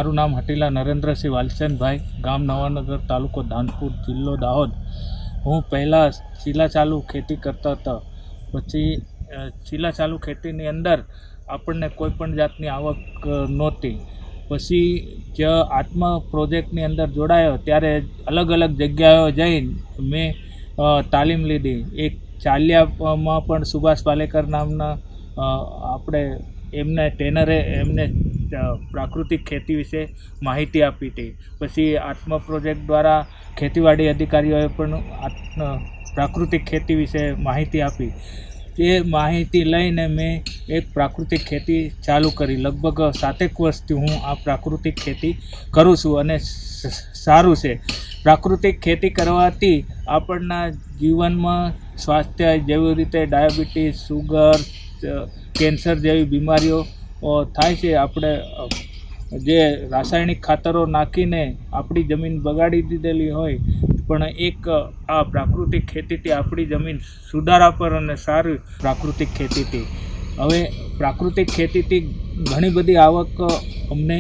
મારું નામ હટીલા નરેન્દ્રસિંહ વાલચંદભાઈ, ગામ નવાનગર, તાલુકો ધાનપુર, જિલ્લો દાહોદ। હું પહેલાં ચીલાચાલુ ખેતી કરતો હતો। પછી ચીલાચાલુ ખેતીની અંદર આપણને કોઈ પણ જાતની આવક નહોતી। પછી જ્યાં આત્મ પ્રોજેક્ટની અંદર જોડાયો ત્યારે અલગ અલગ જગ્યાએ જઈને મેં તાલીમ લીધી। એક ચાલિયામાં પણ સુભાષ પાલેકર નામના આપણે એમને ટ્રેનરે એમને પ્રાકૃતિક ખેતી વિશે માહિતી આપી હતી। પછી આત્મ પ્રોજેક્ટ દ્વારા ખેતીવાડી અધિકારીઓએ પણ પ્રાકૃતિક ખેતી વિશે માહિતી આપી। તે માહિતી લઈને મેં એક પ્રાકૃતિક ખેતી ચાલુ કરી। લગભગ 7 વર્ષથી હું આ પ્રાકૃતિક ખેતી કરું છું અને સારું છે। પ્રાકૃતિક ખેતી કરવાથી આપણના જીવનમાં સ્વાસ્થ્ય જેવી રીતે ડાયાબિટીસ, સુગર, કેન્સર જેવી બીમારીઓ થાય છે। આપણે જે રાસાયણિક ખાતરો નાખીને આપણી જમીન બગાડી દીધેલી હોય, પણ એક આ પ્રાકૃતિક ખેતીથી આપણી જમીન સુધારા પર અને સારી પ્રાકૃતિક ખેતીથી હવે પ્રાકૃતિક ખેતીથી ઘણી બધી આવક અમને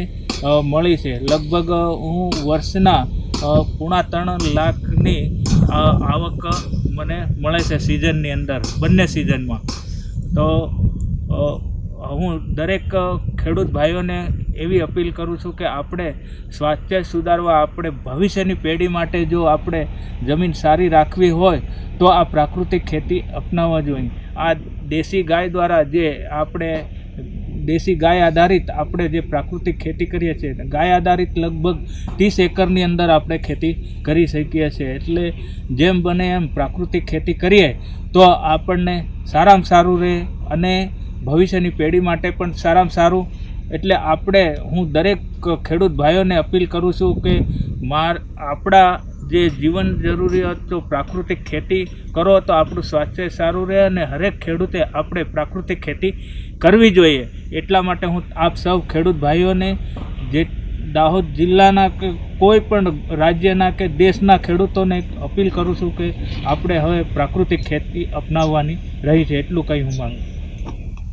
મળી છે। લગભગ હું વર્ષના 3.5 લાખની આવક મને મળે છે સિઝનની અંદર, બંને સિઝનમાં। તો હું દરેક ખેડૂત ભાઈઓને એવી અપીલ કરું છું કે આપણે સ્વાસ્થ્ય સુધારવા, આપણે ભવિષ્યની પેઢી માટે જો આપણે જમીન સારી રાખવી હોય તો આ પ્રાકૃતિક ખેતી અપનાવવા જોઈએ। આ દેશી ગાય દ્વારા જે આપણે દેશી ગાય આધારિત આપણે જે પ્રાકૃતિક ખેતી કરીએ છીએ, ગાય આધારિત લગભગ 30 એકરની અંદર આપણે ખેતી કરી શકીએ છીએ। એટલે જેમ બને એમ પ્રાકૃતિક ખેતી કરીએ તો આપણને સારામાં સારું રહે અને ભવિષ્યની પેઢી માટે પણ સારામાં સારું। એટલે હું દરેક ખેડૂત ભાઈઓને અપીલ કરું છું કે આપણા જે જીવન જરૂરિયાતો પ્રાકૃતિક ખેતી કરો તો આપણું સ્વાસ્થ્ય સારું રહે અને હરેક ખેડૂતે આપણે પ્રાકૃતિક ખેતી કરવી જોઈએ। એટલા માટે હું આપ સૌ ખેડૂત ભાઈઓને, જે દાહોદ જિલ્લાના કે કોઈ પણ રાજ્યના કે દેશના ખેડૂતોને અપીલ કરું છું કે આપણે હવે પ્રાકૃતિક ખેતી અપનાવવાની રહી છે। એટલું કંઈ હું માનું।